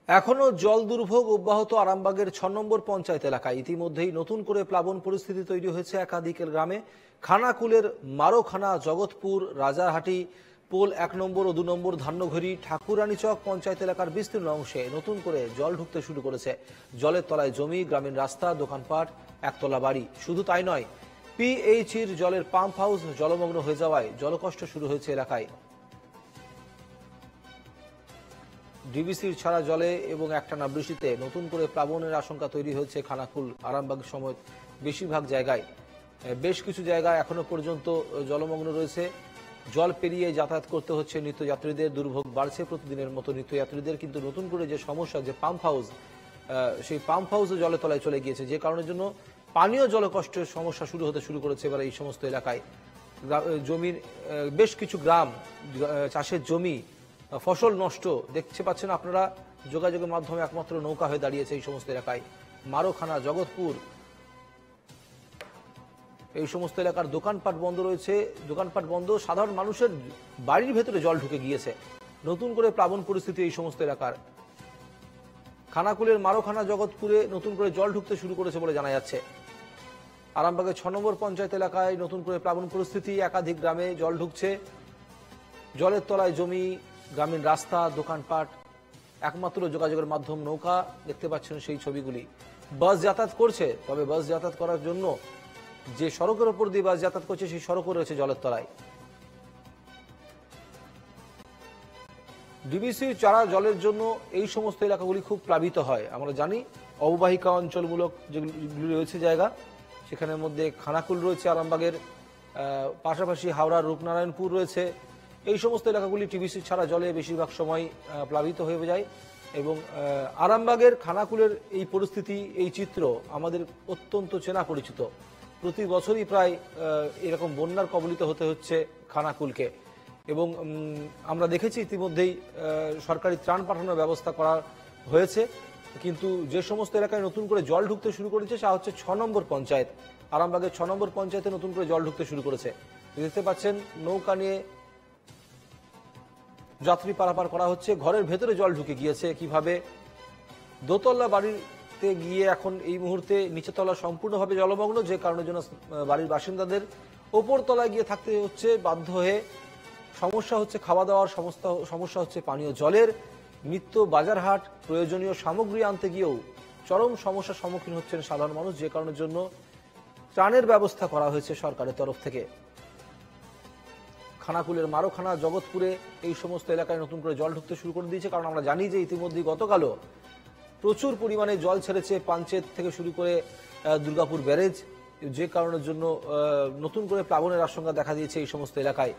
এখনো জল দুর্ভোগ অব্যাহত আরামবাগের ৬ নম্বর পঞ্চায়েত এলাকায়। ইতিমধ্যেই নতুন করে প্লাবন পরিস্থিতি তৈরি হয়েছে একাধিক গ্রামে। খানাকুলের মারোখানা, জগৎপুর, রাজারহাটি, পোল ১ নম্বর ও ২ নম্বর, ধান্যঘড়ি, ঠাকুরানীচক পঞ্চায়েত এলাকার বিস্তীর্ণ অংশে নতুন করে জল ঢুকতে শুরু করেছে। জলের তলায় জমি, গ্রামীণ রাস্তা, দোকানপাট, একতলা বাড়ি। শুধু তাই নয়, পিএইচির জলের পাম্প হাউস জলমগ্ন হয়ে যাওয়ায় জলকষ্ট শুরু হয়েছে এলাকায়। ডিবিসির ছাড়া জলে এবং একটানা বৃষ্টিতে নতুন করে প্লাবনের আশঙ্কা তৈরি হয়েছে খানাকুল, আরামবাগ সমেত বেশিরভাগ জায়গায়। বেশ কিছু জায়গায় এখনো পর্যন্ত জলমগ্ন রয়েছে। জল পেরিয়ে যাতায়াত করতে হচ্ছে নিত্যযাত্রীদের। দুর্ভোগ বাড়ছে প্রতিদিনের মতো নিত্যযাত্রীদের। কিন্তু নতুন করে যে সমস্যা, যে পাম্প হাউস, সেই পাম্প হাউসও জলের তলায় চলে গিয়েছে, যে কারণের জন্য পানীয় জলকষ্টের সমস্যা শুরু করেছে এবার এই সমস্ত এলাকায়। জমির বেশ কিছু গ্রাম, চাষের জমি, ফসল নষ্ট দেখতে পাচ্ছেন আপনারা। যোগাযোগের মাধ্যমে একমাত্র নৌকা হয়ে দাঁড়িয়েছে এই সমস্ত এলাকায়। মারোখানা, জগৎপুর, এই সমস্ত এলাকার দোকানপাট বন্ধ রয়েছে। দোকানপাট বন্ধ, সাধারণ মানুষের বাড়ির ভেতরে জল ঢুকে গিয়েছে। নতুন করে প্লাবন পরিস্থিতি এই সমস্ত এলাকার। খানাকুলের মারোখানা, জগৎপুরে নতুন করে জল ঢুকতে শুরু করেছে বলে জানা যাচ্ছে। আরামবাগের ৬ নম্বর পঞ্চায়েত এলাকায় নতুন করে প্লাবন পরিস্থিতি, একাধিক গ্রামে জল ঢুকছে। জলের তলায় জমি, গ্রামীণ রাস্তা, দোকানপাট, একমাত্র যোগাযোগের মাধ্যম নৌকা। দেখতে পাচ্ছেন সেই ছবিগুলি। বাস যাতায়াত করছে, তবে বাস যাতায়াত করার জন্য যে সড়কের ওপর দিয়ে বাস যাতায়াত করছে সেই সড়কও রয়েছে জলের তলায়। ডিবিসির চারা জলের জন্য এই সমস্ত এলাকাগুলি খুব প্লাবিত হয়। আমরা জানি অববাহিকা অঞ্চলমূলক যেগুলি রয়েছে জায়গা, সেখানের মধ্যে খানাকুল রয়েছে আরামবাগের, পাশাপাশি হাওড়ার রূপনারায়ণপুর রয়েছে। এই সমস্ত এলাকাগুলি টিবিসি ছাড়া জলে বেশিরভাগ সময় প্লাবিত হয়ে যায়। এবং আরামবাগের খানাকুলের এই পরিস্থিতি, এই চিত্র আমাদের অত্যন্ত চেনা পরিচিত। প্রতি বছরই প্রায় এরকম বন্যার কবলিত হতে হচ্ছে খানাকুলকে। এবং আমরা দেখেছি ইতিমধ্যেই সরকারি ত্রাণ পাঠানোর ব্যবস্থা করা হয়েছে। কিন্তু যে সমস্ত এলাকায় নতুন করে জল ঢুকতে শুরু করেছে তা হচ্ছে ৬ নম্বর পঞ্চায়েত। আরামবাগের ৬ নম্বর পঞ্চায়েতে নতুন করে জল ঢুকতে শুরু করেছে। দেখতে পাচ্ছেন নৌকা নিয়ে যাত্রী পারাপার করা হচ্ছে। ঘরের ভেতরে জল ঢুকে গিয়েছে কিভাবে। দোতলা বাড়িতে গিয়ে এখন এই মুহূর্তে নিচেতলা সম্পূর্ণভাবে জলমগ্ন, যে কারণের জন্য বাড়ির বাসিন্দাদের ওপর তলায় গিয়ে থাকতে হচ্ছে বাধ্য হয়ে। সমস্যা হচ্ছে খাওয়া দাওয়ার, সমস্যা হচ্ছে পানীয় জলের। নিত্য বাজারহাট, প্রয়োজনীয় সামগ্রী আনতে গিয়েও চরম সমস্যার সম্মুখীন হচ্ছেন সাধারণ মানুষ, যে কারণের জন্য ত্রাণের ব্যবস্থা করা হয়েছে সরকারের তরফ থেকে। খানাকুলের মারোখানা, জগৎপুরে এই সমস্ত এলাকায় নতুন করে জল ঢুকতে শুরু করে দিয়েছে। কারণ আমরা জানি যে ইতিমধ্যেই গতকালও প্রচুর পরিমাণে জল ছেড়েছে পাঞ্চেত থেকে শুরু করে দুর্গাপুর ব্যারেজ, যে কারণের জন্য নতুন করে প্লাবনের আশঙ্কা দেখা দিয়েছে এই সমস্ত এলাকায়।